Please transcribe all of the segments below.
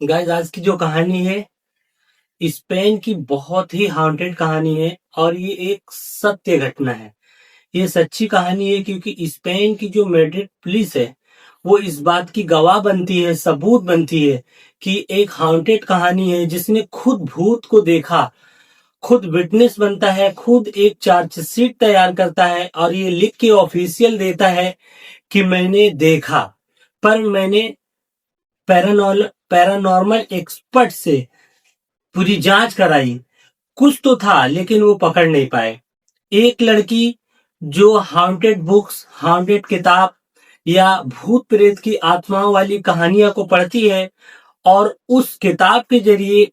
Guys आज की जो कहानी है स्पेन की बहुत ही हॉन्टेड कहानी है और ये एक सत्य घटना है। ये सच्ची कहानी है क्योंकि स्पेन की जो मैड्रिड पुलिस है वो इस बात की गवाह बनती है, सबूत बनती है कि एक हॉन्टेड कहानी है जिसने खुद भूत को देखा, खुद विटनेस बनता है, खुद एक चार्जशीट तैयार करता है और ये लिख के ऑफिशियल देता है कि मैंने देखा। पर मैंने पैरानॉर्मल एक्सपर्ट से पूरी जांच कराई, कुछ तो था लेकिन वो पकड़ नहीं पाए। एक लड़की जो हॉन्टेड बुक्स, हॉन्टेड किताब या भूत प्रेत की आत्माओं वाली कहानियां को पढ़ती है और उस किताब के जरिए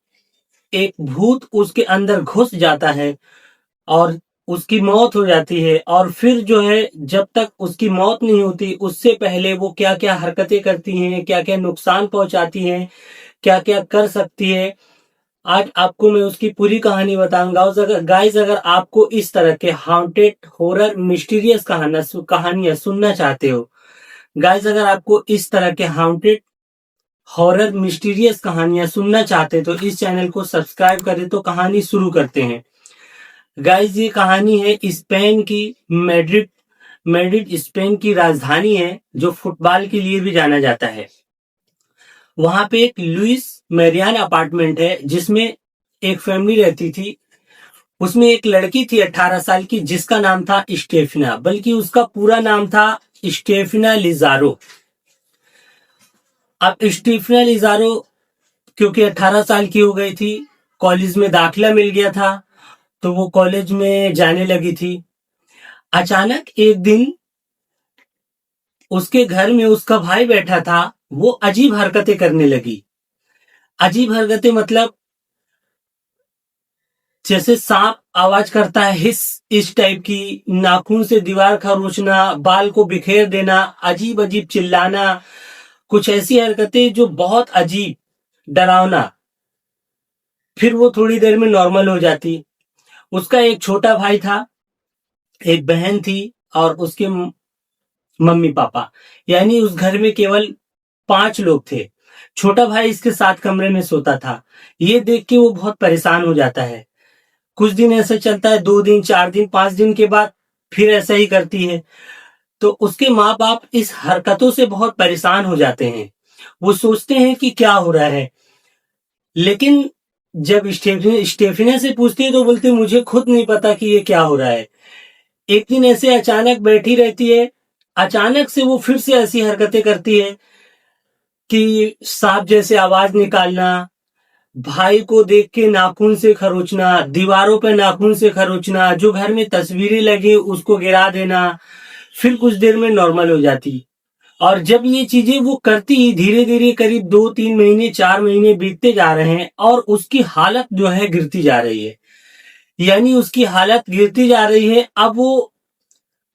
एक भूत उसके अंदर घुस जाता है और उसकी मौत हो जाती है। और फिर जो है जब तक उसकी मौत नहीं होती उससे पहले वो क्या क्या हरकतें करती हैं, क्या क्या नुकसान पहुंचाती हैं, क्या क्या कर सकती है, आज आपको मैं उसकी पूरी कहानी बताऊंगा। अगर गाइस अगर आपको इस तरह के हॉन्टेड हॉरर मिस्टीरियस कहानियां सुनना चाहते हो, गाइस अगर आपको इस तरह के हॉन्टेड हॉरर मिस्टीरियस कहानियां सुनना चाहते हो तो इस चैनल को सब्सक्राइब करें। तो कहानी शुरू करते हैं। गाइस ये कहानी है स्पेन की, मैड्रिड। मैड्रिड स्पेन की राजधानी है जो फुटबॉल के लिए भी जाना जाता है। वहां पे एक लुइस मेरियान अपार्टमेंट है जिसमें एक फैमिली रहती थी। उसमें एक लड़की थी 18 साल की जिसका नाम था स्टेफिना, बल्कि उसका पूरा नाम था स्टेफिना लिजारो। अब स्टीफना लिजारो क्योंकि 18 साल की हो गई थी, कॉलेज में दाखिला मिल गया था तो वो कॉलेज में जाने लगी थी। अचानक एक दिन उसके घर में उसका भाई बैठा था, वो अजीब हरकतें करने लगी। अजीब हरकतें मतलब जैसे सांप आवाज करता है, हिस, इस टाइप की, नाखून से दीवार खरोचना, बाल को बिखेर देना, अजीब अजीब चिल्लाना, कुछ ऐसी हरकतें जो बहुत अजीब, डरावना। फिर वो थोड़ी देर में नॉर्मल हो जाती। उसका एक छोटा भाई था, एक बहन थी और उसके मम्मी पापा, यानी उस घर में केवल 5 लोग थे। छोटा भाई इसके साथ कमरे में सोता था। ये देख के वो बहुत परेशान हो जाता है। कुछ दिन ऐसे चलता है, 2 दिन, 4 दिन, 5 दिन के बाद फिर ऐसा ही करती है। तो उसके माँ बाप इस हरकतों से बहुत परेशान हो जाते हैं। वो सोचते हैं कि क्या हो रहा है, लेकिन जब स्टेफिना से पूछती है तो बोलती है मुझे खुद नहीं पता कि ये क्या हो रहा है। एक दिन ऐसे अचानक बैठी रहती है, अचानक से वो फिर से ऐसी हरकतें करती है कि सांप जैसे आवाज निकालना, भाई को देख के नाखून से खरोचना, दीवारों पे नाखून से खरोचना, जो घर में तस्वीरें लगी उसको गिरा देना। फिर कुछ देर में नॉर्मल हो जाती। और जब ये चीजें वो करती, धीरे धीरे करीब 2-3 महीने, 4 महीने बीतते जा रहे हैं और उसकी हालत जो है गिरती जा रही है। यानी उसकी हालत गिरती जा रही है, अब वो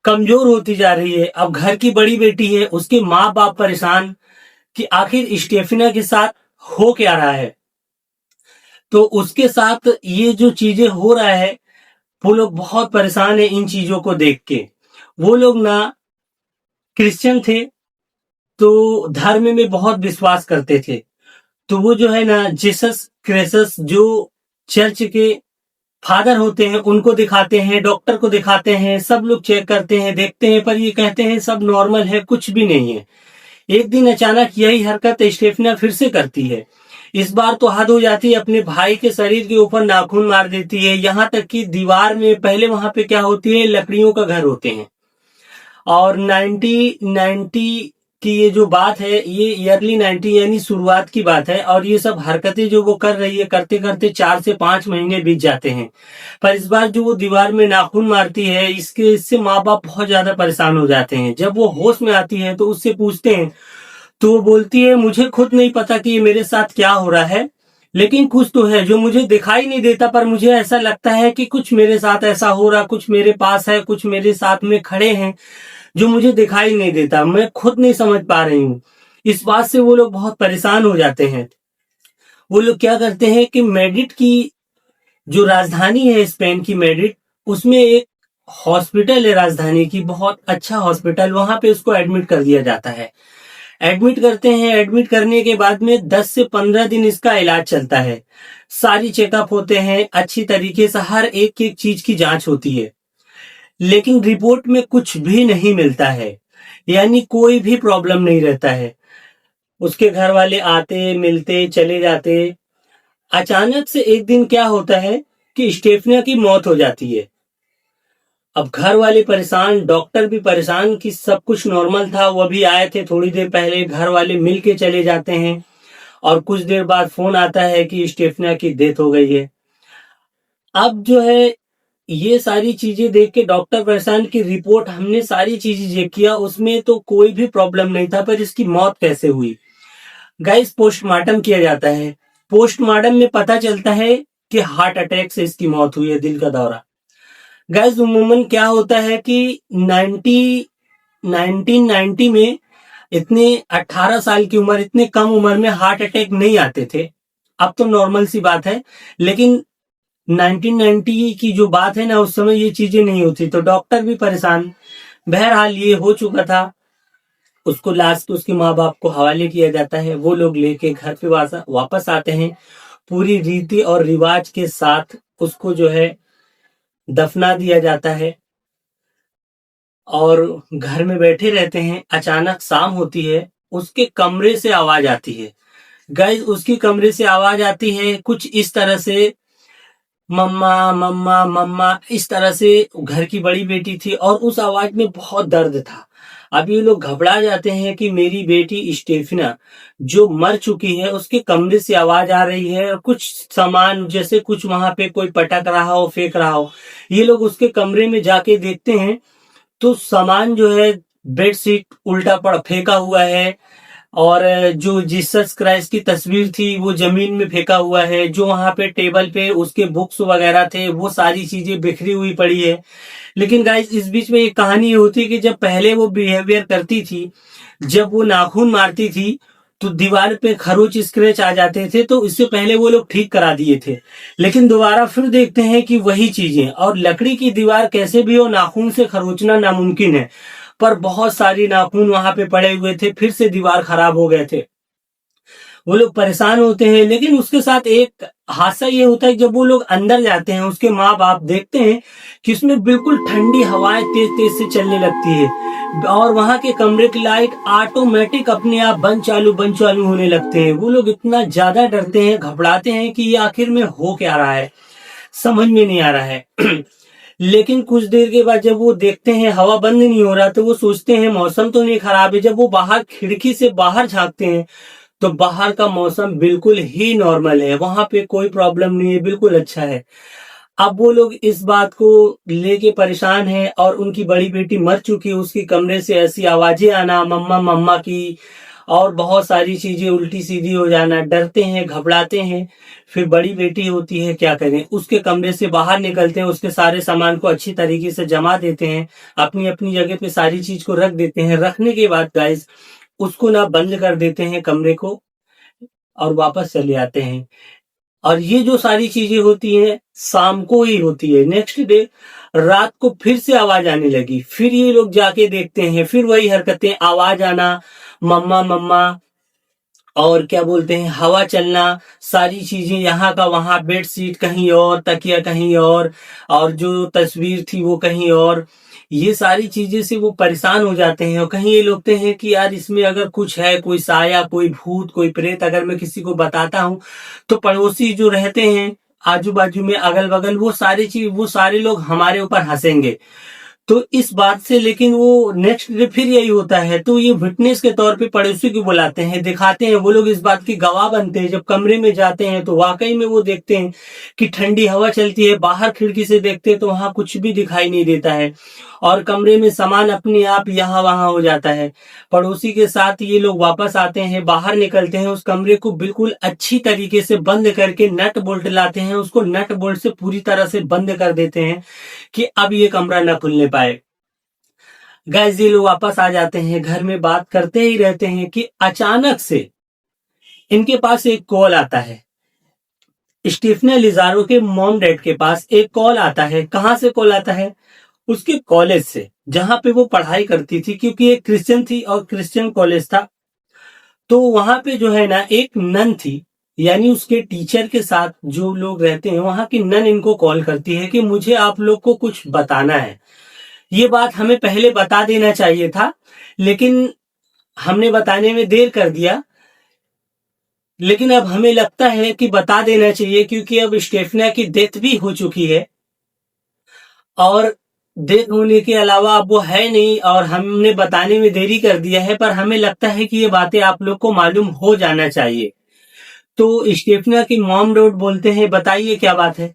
कमजोर होती जा रही है। अब घर की बड़ी बेटी है, उसके माँ बाप परेशान कि आखिर स्टेफिना के साथ हो क्या रहा है। तो उसके साथ ये जो चीजें हो रहा है, वो लोग बहुत परेशान है इन चीजों को देख के। वो लोग ना क्रिश्चियन थे, तो धर्म में बहुत विश्वास करते थे। तो वो जो है ना जीसस क्रेसस जो चर्च के फादर होते हैं उनको दिखाते हैं, डॉक्टर को दिखाते हैं, सब लोग चेक करते हैं, देखते हैं, पर ये कहते हैं सब नॉर्मल है, कुछ भी नहीं है। एक दिन अचानक यही हरकत स्टेफना फिर से करती है। इस बार तो हद हो जाती है, अपने भाई के शरीर के ऊपर नाखून मार देती है। यहाँ तक कि दीवार में, पहले वहां पे क्या होती है, लकड़ियों का घर होते हैं और 90 की ये जो बात है, ये ईयरली 90 यानी शुरुआत की बात है। और ये सब हरकतें जो वो कर रही है, करते करते 4 से 5 महीने बीत जाते हैं। पर इस बार जो वो दीवार में नाखून मारती है, इससे माँ बाप बहुत ज्यादा परेशान हो जाते हैं। जब वो होश में आती है तो उससे पूछते हैं, तो वो बोलती है मुझे खुद नहीं पता कि ये मेरे साथ क्या हो रहा है, लेकिन कुछ तो है जो मुझे दिखाई नहीं देता, पर मुझे ऐसा लगता है कि कुछ मेरे साथ ऐसा हो रहा, कुछ मेरे पास है, कुछ मेरे साथ में खड़े हैं जो मुझे दिखाई नहीं देता, मैं खुद नहीं समझ पा रही हूँ। इस बात से वो लोग बहुत परेशान हो जाते हैं। वो लोग क्या करते हैं कि मैड्रिड की जो राजधानी है, स्पेन की मैड्रिड, उसमें एक हॉस्पिटल है राजधानी की, बहुत अच्छा हॉस्पिटल, वहां पे उसको एडमिट कर दिया जाता है। एडमिट करते हैं। एडमिट करने के बाद में 10 से 15 दिन इसका इलाज चलता है। सारी चेकअप होते हैं अच्छी तरीके से, हर एक एक चीज की जांच होती है, लेकिन रिपोर्ट में कुछ भी नहीं मिलता है, यानी कोई भी प्रॉब्लम नहीं रहता है। उसके घर वाले आते मिलते चले जाते। अचानक से एक दिन क्या होता है कि स्टेफनिया की मौत हो जाती है। अब घर वाले परेशान, डॉक्टर भी परेशान कि सब कुछ नॉर्मल था, वो भी आए थे थोड़ी देर पहले, घर वाले मिल के चले जाते हैं और कुछ देर बाद फोन आता है कि स्टेफनिया की डेथ हो गई है। अब जो है ये सारी चीजें देख के डॉक्टर परेशान की रिपोर्ट हमने सारी चीजें चेक किया, उसमें तो कोई भी प्रॉब्लम नहीं था, पर इसकी मौत कैसे हुई। गाइस पोस्टमार्टम किया जाता है। पोस्टमार्टम में पता चलता है कि हार्ट अटैक से इसकी मौत हुई है, दिल का दौरा। गाइस उमूमन क्या होता है कि 1990 में इतने 18 साल की उम्र, इतने कम उम्र में हार्ट अटैक नहीं आते थे। अब तो नॉर्मल सी बात है, लेकिन 1990 की जो बात है ना, उस समय ये चीजें नहीं होती, तो डॉक्टर भी परेशान। बहरहाल ये हो चुका था। उसको लास्ट उसके माँ बाप को हवाले किया जाता है। वो लोग लेके घर पे वापस आते हैं। पूरी रीति और रिवाज के साथ उसको जो है दफना दिया जाता है और घर में बैठे रहते हैं। अचानक शाम होती है, उसके कमरे से आवाज आती है। गाइस उसकी कमरे से आवाज आती है कुछ इस तरह से, मम्मा मम्मा मम्मा, इस तरह से। घर की बड़ी बेटी थी और उस आवाज में बहुत दर्द था। अब ये लोग घबरा जाते हैं कि मेरी बेटी स्टेफना जो मर चुकी है उसके कमरे से आवाज आ रही है, और कुछ सामान जैसे कुछ वहां पे कोई पटक रहा हो, फेंक रहा हो। ये लोग उसके कमरे में जाके देखते हैं तो सामान जो है, बेडशीट उल्टा पड़ फेंका हुआ है, और जो जीसस क्राइस्ट की तस्वीर थी वो जमीन में फेंका हुआ है। जो वहां पे टेबल पे उसके बुक्स वगैरह थे वो सारी चीजें बिखरी हुई पड़ी है। लेकिन गाइस इस बीच में एक कहानी होती है कि जब पहले वो बिहेवियर करती थी, जब वो नाखून मारती थी तो दीवार पे खरोच स्क्रैच आ जाते थे, तो इससे पहले वो लोग ठीक करा दिए थे। लेकिन दोबारा फिर देखते हैं कि वही चीजें, और लकड़ी की दीवार कैसे भी हो नाखून से खरोचना नामुमकिन है, पर बहुत सारी नाखून वहां पे पड़े हुए थे, फिर से दीवार खराब हो गए थे। वो लोग परेशान होते हैं। लेकिन उसके साथ एक हादसा ये होता है, जब वो लोग अंदर जाते हैं उसके माँ बाप देखते हैं कि उसमें बिल्कुल ठंडी हवाएं तेज तेज से चलने लगती है, और वहां के कमरे की लाइट ऑटोमेटिक अपने आप बंद चालू होने लगते हैं। वो लोग इतना ज्यादा डरते हैं, घबराते हैं कि ये आखिर में हो क्या रहा है, समझ में नहीं आ रहा है। लेकिन कुछ देर के बाद जब वो देखते हैं हवा बंद नहीं हो रहा, तो वो सोचते हैं मौसम तो नहीं खराब है। जब वो बाहर खिड़की से बाहर झांकते हैं तो बाहर का मौसम बिल्कुल ही नॉर्मल है, वहां पे कोई प्रॉब्लम नहीं है, बिल्कुल अच्छा है। अब वो लोग इस बात को लेके परेशान हैं, और उनकी बड़ी बेटी मर चुकी है, उसकी कमरे से ऐसी आवाजें आना मम्मा मम्मा की, और बहुत सारी चीजें उल्टी सीधी हो जाना, डरते हैं घबराते हैं। फिर बड़ी बेटी होती है, क्या करें, उसके कमरे से बाहर निकलते हैं, उसके सारे सामान को अच्छी तरीके से जमा देते हैं, अपनी अपनी जगह पे सारी चीज को रख देते हैं। रखने के बाद गाइस उसको ना बंद कर देते हैं कमरे को, और वापस चले आते हैं। और ये जो सारी चीजें होती हैं शाम को ही होती है। नेक्स्ट डे रात को फिर से आवाज आने लगी, फिर ये लोग जाके देखते हैं, फिर वही हरकतें, आवाज आना मम्मा मम्मा, और क्या बोलते हैं हवा चलना, सारी चीजें यहाँ का वहां, बेडशीट कहीं और, तकिया कहीं और जो तस्वीर थी वो कहीं और। ये सारी चीजें से वो परेशान हो जाते हैं, और कहीं ये लोगते हैं कि यार इसमें अगर कुछ है, कोई साया, कोई भूत, कोई प्रेत, अगर मैं किसी को बताता हूँ तो पड़ोसी जो रहते हैं आजू बाजू में अगल बगल, वो सारे लोग हमारे ऊपर हंसेंगे। तो इस बात से, लेकिन वो नेक्स्ट डे फिर यही होता है, तो ये विटनेस के तौर पे पड़ोसी को बुलाते हैं, दिखाते हैं, वो लोग इस बात की गवाह बनते हैं। जब कमरे में जाते हैं तो वाकई में वो देखते हैं कि ठंडी हवा चलती है, बाहर खिड़की से देखते हैं तो वहां कुछ भी दिखाई नहीं देता है, और कमरे में सामान अपने आप यहाँ वहां हो जाता है। पड़ोसी के साथ ये लोग वापस आते हैं, बाहर निकलते हैं, उस कमरे को बिल्कुल अच्छी तरीके से बंद करके नट बोल्ट लाते हैं, उसको नट बोल्ट से पूरी तरह से बंद कर देते हैं कि अब ये कमरा न खुलने पाए। गाइस ये लोग वापस आ जाते हैं, घर में बात करते ही रहते हैं कि अचानक से इनके पास एक कॉल आता है। स्टीफना लिजारो के मॉम डैड के पास एक कॉल आता है। कहां से कॉल आता है? उसके कॉलेज से, जहां पे वो पढ़ाई करती थी, क्योंकि एक क्रिश्चियन थी और क्रिश्चियन कॉलेज था। तो वहां पे जो है ना एक नन थी, यानी उसके टीचर के साथ जो लोग रहते हैं वहां की नन इनको कॉल करती है कि मुझे आप लोग को कुछ बताना है। ये बात हमें पहले बता देना चाहिए था, लेकिन हमने बताने में देर कर दिया। लेकिन अब हमें लगता है कि बता देना चाहिए, क्योंकि अब स्टेफना की डेथ भी हो चुकी है और डेथ होने के अलावा अब वो है नहीं, और हमने बताने में देरी कर दिया है, पर हमें लगता है कि ये बातें आप लोग को मालूम हो जाना चाहिए। तो स्टेफना की मॉम डॉट बोलते हैं, बताइए क्या बात है।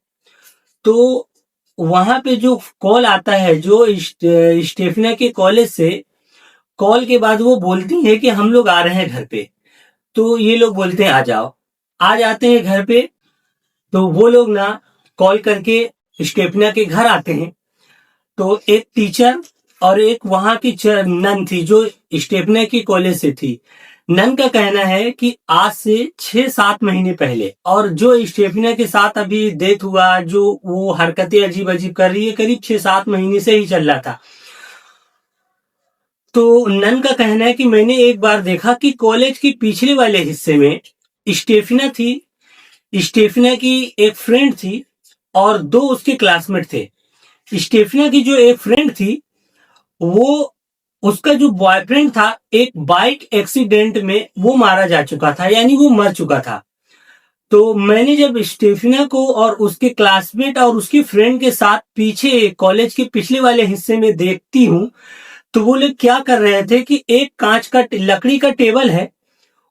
तो वहां पे जो कॉल आता है, जो स्टेफना के कॉलेज से कॉल के बाद वो बोलती है कि हम लोग आ रहे हैं घर पे। तो ये लोग बोलते हैं आ जाओ। आ जाते हैं घर पे। तो वो लोग ना कॉल करके स्टेफना के घर आते हैं। तो एक टीचर और एक वहां की नन थी जो स्टेफना की कॉलेज से थी। नन का कहना है कि आज से 6-7 महीने पहले, और जो स्टेफना के साथ अभी डेथ हुआ, जो वो हरकतें अजीब अजीब कर रही है, करीब 6-7 महीने से ही चल रहा था। तो नन का कहना है कि मैंने एक बार देखा कि कॉलेज के पिछले वाले हिस्से में स्टेफना थी, स्टेफना की एक फ्रेंड थी और दो उसके क्लासमेट थे। स्टेफना की जो एक फ्रेंड थी, वो उसका जो बॉयफ्रेंड था एक बाइक एक्सीडेंट में वो मारा जा चुका था, यानी वो मर चुका था। तो मैंने जब स्टेफना को और उसके क्लासमेट और उसकी फ्रेंड के साथ पीछे कॉलेज के पिछले वाले हिस्से में देखती हूँ, तो वो लोग क्या कर रहे थे कि एक कांच का लकड़ी का टेबल है,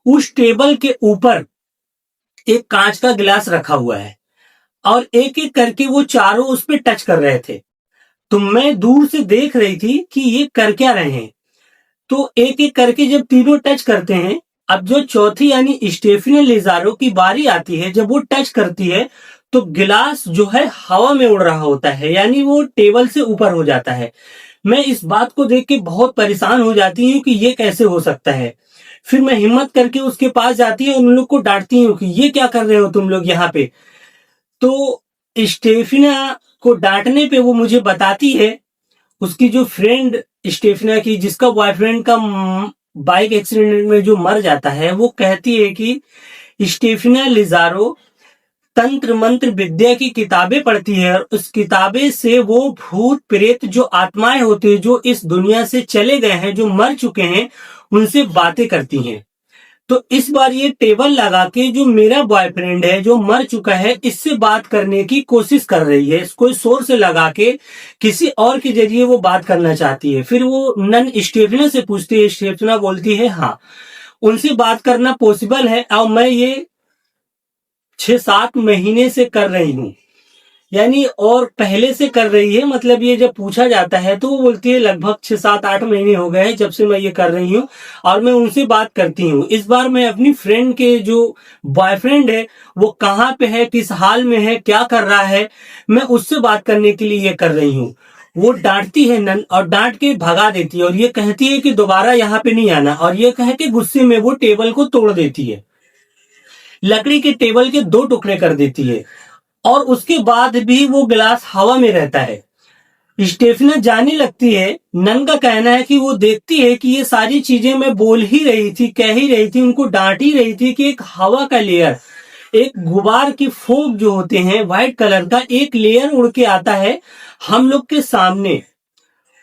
उस टेबल के ऊपर एक कांच का गिलास रखा हुआ है और एक एक करके वो चारों उस पर टच कर रहे थे। तो मैं दूर से देख रही थी कि ये कर क्या रहे हैं। तो एक एक करके जब तीनों टच करते हैं, अब जो चौथी यानी स्टेफनी लिजारो की बारी आती है, जब वो टच करती है तो गिलास जो है हवा में उड़ रहा होता है, यानी वो टेबल से ऊपर हो जाता है। मैं इस बात को देख के बहुत परेशान हो जाती हूँ कि ये कैसे हो सकता है। फिर मैं हिम्मत करके उसके पास जाती हूँ, उन लोग को डांटती हूँ कि ये क्या कर रहे हो तुम लोग यहाँ पे। तो स्टेफिना को डांटने पे वो मुझे बताती है, उसकी जो फ्रेंड स्टेफिना की जिसका बॉयफ्रेंड का बाइक एक्सीडेंट में जो मर जाता है, वो कहती है कि स्टेफिना लिजारो तंत्र मंत्र विद्या की किताबें पढ़ती है और उस किताबें से वो भूत प्रेत जो आत्माएं होती है, जो इस दुनिया से चले गए हैं, जो मर चुके हैं, उनसे बातें करती हैं। तो इस बार ये टेबल लगा के जो मेरा बॉयफ्रेंड है जो मर चुका है, इससे बात करने की कोशिश कर रही है। कोई सोर्स लगा के किसी और के जरिए वो बात करना चाहती है। फिर वो नन स्टेफना से पूछती है, स्टेफना बोलती है हाँ उनसे बात करना पॉसिबल है और मैं ये 6-7 महीने से कर रही हूँ, यानी और पहले से कर रही है। मतलब ये जब पूछा जाता है तो वो बोलती है लगभग 6-7-8 महीने हो गए हैं जब से मैं ये कर रही हूँ और मैं उनसे बात करती हूँ। इस बार मैं अपनी फ्रेंड के जो बॉयफ्रेंड है वो कहाँ पे है, किस हाल में है, क्या कर रहा है, मैं उससे बात करने के लिए ये कर रही हूँ। वो डांटती है नन और डांट के भगा देती है और ये कहती है कि दोबारा यहाँ पे नहीं आना, और ये कह के गुस्से में वो टेबल को तोड़ देती है, लकड़ी के टेबल के 2 टुकड़े कर देती है और उसके बाद भी वो गिलास हवा में रहता है। स्टेफना जाने लगती है। नन का कहना है कि वो देखती है कि ये सारी चीजें मैं बोल ही रही थी, कह ही रही थी, उनको डांट ही रही थी कि एक हवा का लेयर, एक गुबार की फोक जो होते हैं व्हाइट कलर का, एक लेयर उड़ के आता है हम लोग के सामने,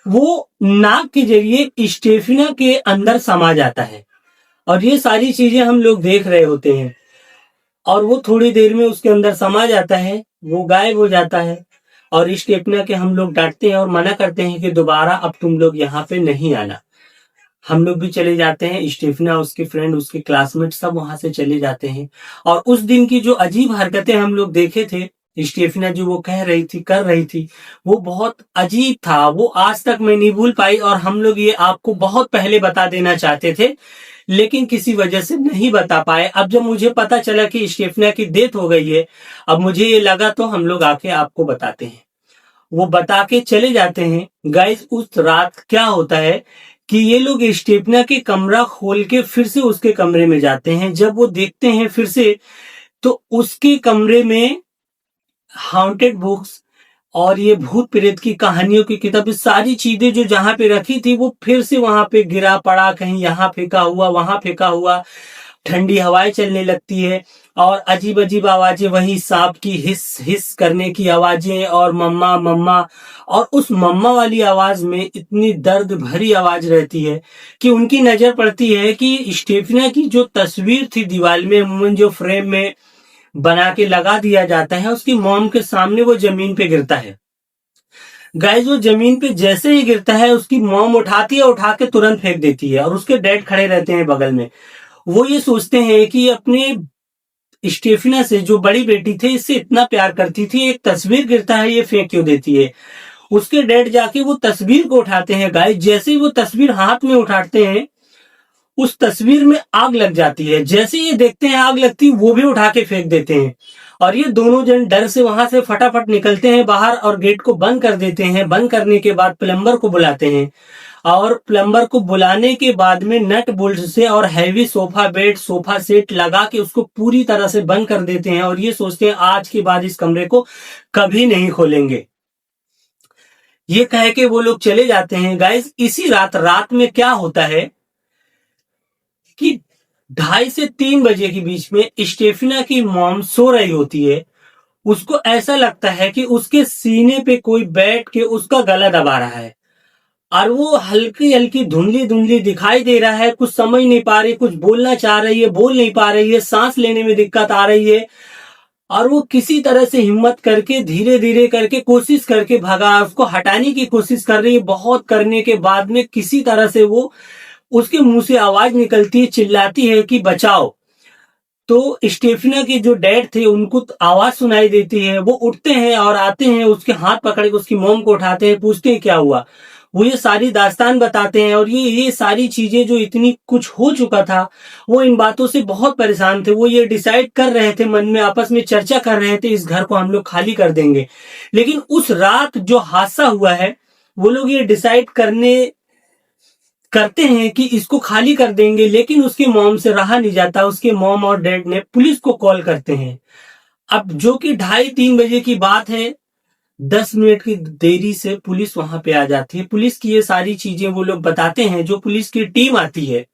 वो नाक के जरिए स्टेफना के अंदर समा जाता है और ये सारी चीजें हम लोग देख रहे होते हैं और वो थोड़ी देर में उसके अंदर समा जाता है, वो गायब हो जाता है और स्टेफना के हम लोग डांटते हैं और मना करते हैं कि दोबारा अब तुम लोग यहाँ पे नहीं आना। हम लोग भी चले जाते हैं, स्टेफना, उसके फ्रेंड, उसके क्लासमेट सब वहां से चले जाते हैं। और उस दिन की जो अजीब हरकतें हम लोग देखे थे, स्टेफना जो वो कह रही थी, कर रही थी, वो बहुत अजीब था। वो आज तक मैं नहीं भूल पाई और हम लोग ये आपको बहुत पहले बता देना चाहते थे, लेकिन किसी वजह से नहीं बता पाए। अब जब मुझे पता चला कि स्टेफना की डेथ हो गई है, अब मुझे ये लगा तो हम लोग आके आपको बताते हैं। वो बता के चले जाते हैं। गाइस, उस रात क्या होता है कि ये लोग स्टेफना के कमरा खोल के फिर से उसके कमरे में जाते हैं। जब वो देखते हैं फिर से, तो उसके कमरे में हॉन्टेड बुक्स और ये भूत प्रेत की कहानियों की किताब, ये सारी चीजें जो जहां पे रखी थी वो फिर से वहां पे गिरा पड़ा, कहीं यहाँ फेंका हुआ, वहां फेंका हुआ। ठंडी हवाएं चलने लगती है और अजीब अजीब आवाजें, वही सांप की हिस हिस करने की आवाजें, और मम्मा मम्मा। और उस मम्मा वाली आवाज में इतनी दर्द भरी आवाज रहती है कि उनकी नजर पड़ती है कि स्टेफना की जो तस्वीर थी दीवार में, अमूमन जो फ्रेम में बना के लगा दिया जाता है, उसकी मॉम के सामने वो जमीन पे गिरता है। गाइस वो जमीन पे जैसे ही गिरता है, उसकी मॉम उठाती है, उठा के तुरंत फेंक देती है, और उसके डैड खड़े रहते हैं बगल में। वो ये सोचते हैं कि अपने स्टेफिना से, जो बड़ी बेटी थी, इससे इतना प्यार करती थी, एक तस्वीर गिरता है, ये फेंक क्यों देती है। उसके डैड जाके वो तस्वीर को उठाते हैं। गाइस जैसे ही वो तस्वीर हाथ में उठाते हैं, उस तस्वीर में आग लग जाती है। जैसे ये देखते हैं आग लगती, वो भी उठा के फेंक देते हैं। और ये दोनों जन डर से वहां से फटाफट निकलते हैं बाहर और गेट को बंद कर देते हैं। बंद करने के बाद प्लम्बर को बुलाते हैं, और प्लम्बर को बुलाने के बाद में नट बोल्ट से और heavy sofa bed, sofa set लगा के उसको पूरी तरह से बंद कर देते हैं। और ये सोचते हैं आज के बाद इस कमरे को कभी नहीं खोलेंगे। ये कह के वो लोग चले जाते हैं। गाइस इसी रात में क्या होता है कि 2:30 से 3 बजे के बीच में स्टेफिना की मॉम सो रही होती है। उसको ऐसा लगता है कि उसके सीने पे कोई बैठ के उसका गला दबा रहा है, और वो हल्की हल्की धुंधली धुंधली दिखाई दे रहा है। कुछ समझ नहीं पा रही, कुछ बोलना चाह रही है, बोल नहीं पा रही है, सांस लेने में दिक्कत आ रही है। और वो किसी तरह से हिम्मत करके धीरे धीरे करके कोशिश करके भगा, उसको हटाने की कोशिश कर रही है। बहुत करने के बाद में किसी तरह से वो, उसके मुंह से आवाज निकलती है, चिल्लाती है कि बचाओ। तो स्टेफिना के जो डैड थे उनको आवाज सुनाई देती है। वो उठते हैं और आते हैं, उसके हाथ पकड़ के उसकी मॉम को उठाते हैं, पूछते हैं क्या हुआ। वो ये सारी दास्तान बताते हैं, और ये सारी चीजें जो इतनी कुछ हो चुका था, वो इन बातों से बहुत परेशान थे। वो ये डिसाइड कर रहे थे, मन में आपस में चर्चा कर रहे थे, इस घर को हम लोग खाली कर देंगे। लेकिन उस रात जो हादसा हुआ है, वो लोग ये डिसाइड करते हैं कि इसको खाली कर देंगे। लेकिन उसके मॉम से रहा नहीं जाता। उसके मॉम और डैड ने पुलिस को कॉल करते हैं। अब जो कि 2:30-3 बजे की बात है, 10 मिनट की देरी से पुलिस वहां पे आ जाती है। पुलिस की ये सारी चीजें वो लोग बताते हैं। जो पुलिस की टीम आती है,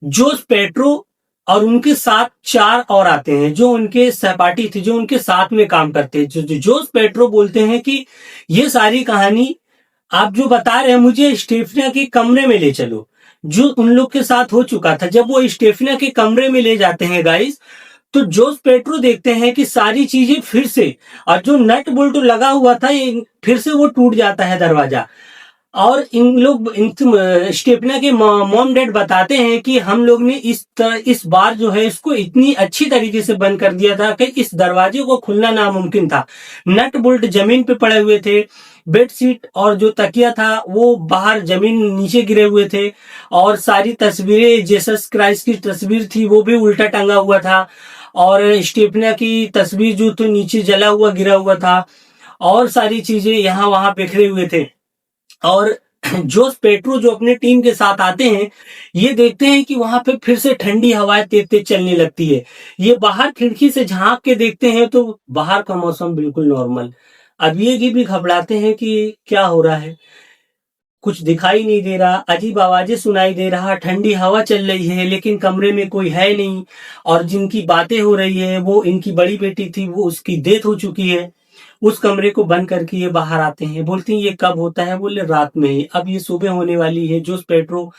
जोस पेट्रो और उनके साथ 4 और आते हैं, जो उनके सहपाठी थे, जो उनके साथ में काम करते हैं। जोस पेट्रो बोलते हैं कि ये सारी कहानी आप जो बता रहे हैं, मुझे स्टेफिना के कमरे में ले चलो, जो उन लोग के साथ हो चुका था। जब वो स्टेफिना के कमरे में ले जाते हैं गाइस, तो जोस पेट्रो देखते हैं कि सारी चीजें फिर से, और जो नट बोल्ट लगा हुआ था, फिर से वो टूट जाता है दरवाजा। और स्टेफना के मॉम डैड बताते हैं कि हम लोग ने इस बार जो है इसको इतनी अच्छी तरीके से बंद कर दिया था कि इस दरवाजे को खुलना नामुमकिन था। नट बोल्ट जमीन पे पड़े हुए थे, बेडशीट और जो तकिया था वो बाहर जमीन नीचे गिरे हुए थे, और सारी तस्वीरें, जीसस क्राइस्ट की तस्वीर थी वो भी उल्टा टंगा हुआ था, और स्टेफना की तस्वीर जो तो नीचे जला हुआ गिरा हुआ था, और सारी चीजें यहाँ वहां बिखरे हुए थे। और जोस पेट्रो जो अपने टीम के साथ आते हैं, ये देखते हैं कि वहां पे फिर से ठंडी हवाएं तेज तेज चलने लगती है। ये बाहर खिड़की से झांक के देखते हैं तो बाहर का मौसम बिल्कुल नॉर्मल। अब ये भी घबराते हैं कि क्या हो रहा है, कुछ दिखाई नहीं दे रहा, अजीब आवाजें सुनाई दे रहा, ठंडी हवा चल रही है, लेकिन कमरे में कोई है नहीं। और जिनकी बातें हो रही है, वो इनकी बड़ी बेटी थी, वो उसकी डेथ हो चुकी है। उस कमरे को बंद करके ये बाहर आते हैं। बोलते हैं ये कब होता है, बोले रात में ही। अब ये सुबह होने वाली है। जोस पेट्रो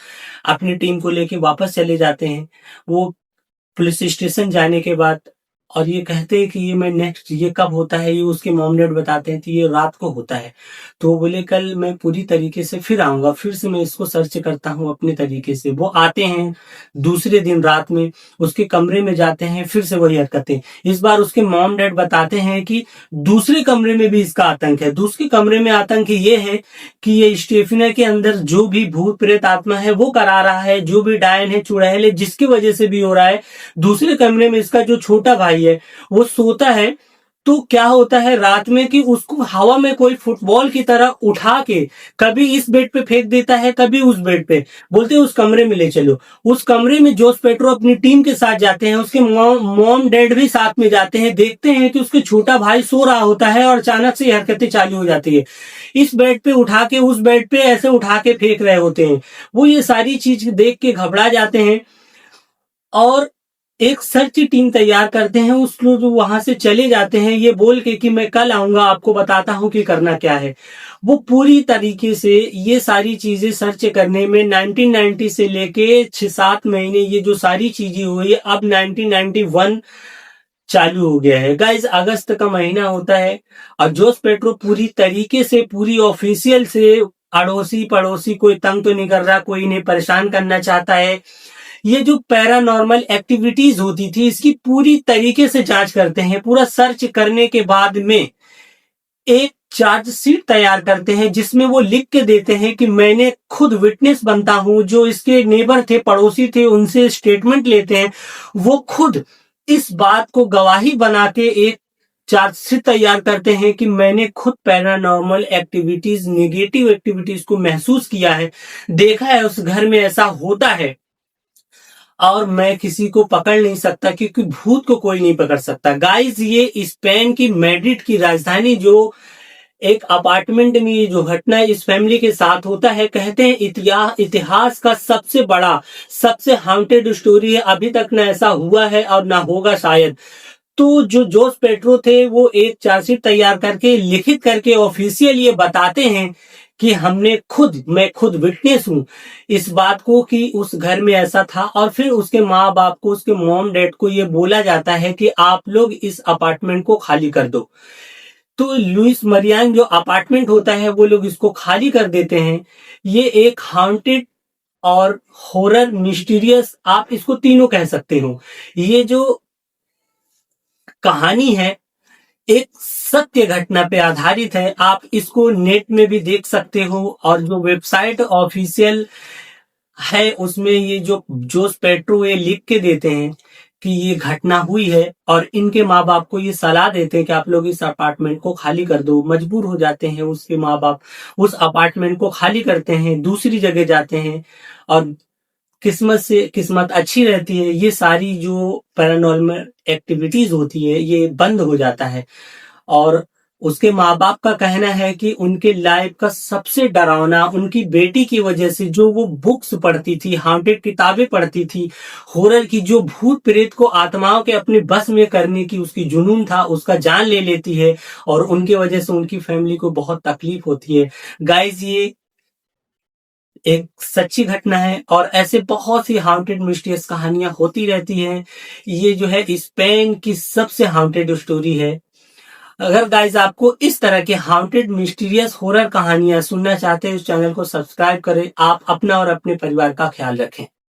अपनी टीम को लेके वापस चले जाते हैं। वो पुलिस स्टेशन जाने के बाद, और ये कहते हैं कि ये मैं नेक्स्ट, ये कब होता है, ये उसके मॉम डैड बताते हैं कि ये रात को होता है। तो वो बोले कल मैं पूरी तरीके से फिर आऊंगा, फिर से मैं इसको सर्च करता हूँ अपने तरीके से। वो आते हैं दूसरे दिन रात में, उसके कमरे में जाते हैं, फिर से वही हरकतें। इस बार उसके मॉम डैड बताते हैं कि दूसरे कमरे में भी इसका आतंक है। दूसरे कमरे में आतंक ये है कि ये स्टेफिना के अंदर जो भी भूत प्रेत आत्मा है वो करा रहा है, जो भी डायन है, चुड़ैल है, जिसकी वजह से भी हो रहा है। दूसरे कमरे में इसका जो छोटा भाई है वो सोता है, तो क्या होता है रात में कि उसको हवा में कोई फुटबॉल की तरह उठा के कभी इस बेड पे फेंक देता है, कभी उस बेड पे। बोलते हैं उस कमरे में ले चलो। उस कमरे में जोस पेट्रो अपनी टीम के साथ जाते हैं, उसके मॉम डैड भी साथ में जाते हैं, देखते हैं कि उसके छोटा भाई सो रहा होता है और अचानक से हरकतें चालू हो जाती है। इस बेड पे उठा के उस बेड पे ऐसे उठा के फेंक रहे होते हैं। वो ये सारी चीज देख के घबरा जाते हैं और एक सर्च टीम तैयार करते हैं। उस लोग वहां से चले जाते हैं ये बोल के कि मैं कल आऊंगा, आपको बताता हूं कि करना क्या है। वो पूरी तरीके से ये सारी चीजें सर्च करने में 1990 से लेके 6-7 महीने ये जो सारी चीजें हुई, अब 1991 चालू हो गया है। गाइज अगस्त का महीना होता है और जोस पेट्रो पूरी तरीके से पूरी ऑफिशियल से अड़ोसी पड़ोसी कोई तंग तो नहीं कर रहा, कोई इन्हें परेशान करना चाहता है। ये जो पैरानॉर्मल एक्टिविटीज होती थी इसकी पूरी तरीके से जांच करते हैं। पूरा सर्च करने के बाद में एक चार्जशीट तैयार करते हैं जिसमें वो लिख के देते हैं कि मैंने खुद विटनेस बनता हूं। जो इसके नेबर थे, पड़ोसी थे, उनसे स्टेटमेंट लेते हैं। वो खुद इस बात को गवाही बना के एक चार्जशीट तैयार करते हैं कि मैंने खुद पैरानॉर्मल एक्टिविटीज, नेगेटिव एक्टिविटीज को महसूस किया है, देखा है, उस घर में ऐसा होता है और मैं किसी को पकड़ नहीं सकता क्योंकि भूत को कोई नहीं पकड़ सकता। गाइस ये स्पेन की मैड्रिड की राजधानी जो एक अपार्टमेंट में ये जो घटना इस फैमिली के साथ होता है, कहते हैं इतिहास का सबसे बड़ा, सबसे हाउंटेड स्टोरी है। अभी तक ना ऐसा हुआ है और ना होगा शायद। तो जो जोस पेट्रो थे वो एक चार्जशीट तैयार करके लिखित करके ऑफिशियल ये बताते हैं कि मैं खुद विटनेस हूं इस बात को कि उस घर में ऐसा था। और फिर उसके माँ बाप को, उसके मॉम डैड को ये बोला जाता है कि आप लोग इस अपार्टमेंट को खाली कर दो। तो लुइस मरियान जो अपार्टमेंट होता है वो लोग इसको खाली कर देते हैं। ये एक हाउंटेड और हॉरर मिस्टीरियस, आप इसको तीनों कह सकते हो। ये जो कहानी है एक सत्य घटना पे आधारित है। आप इसको नेट में भी देख सकते हो और जो वेबसाइट ऑफिशियल है उसमें ये जो जोस पेट्रो ये लिख के देते हैं कि ये घटना हुई है और इनके माँ बाप को ये सलाह देते हैं कि आप लोग इस अपार्टमेंट को खाली कर दो। मजबूर हो जाते हैं उसके माँ बाप, उस अपार्टमेंट को खाली करते हैं, दूसरी जगह जाते हैं और किस्मत अच्छी रहती है। ये सारी जो पैरानॉर्मल एक्टिविटीज होती है ये बंद हो जाता है। और उसके माँ बाप का कहना है कि उनके लाइफ का सबसे डरावना उनकी बेटी की वजह से, जो वो बुक्स पढ़ती थी, हाउंटेड किताबें पढ़ती थी, हॉरर की, जो भूत प्रेत को आत्माओं के अपने बस में करने की उसकी जुनून था, उसका जान ले लेती है और उनके वजह से उनकी फैमिली को बहुत तकलीफ होती है। गाइस ये एक सच्ची घटना है और ऐसे बहुत सी हाउंटेड मिस्टीरियस कहानियां होती रहती हैं। ये जो है स्पेन की सबसे हाउंटेड स्टोरी है। अगर गाइज आपको इस तरह के हाउंटेड मिस्टीरियस हॉरर कहानियां सुनना चाहते हैं, इस चैनल को सब्सक्राइब करें। आप अपना और अपने परिवार का ख्याल रखें।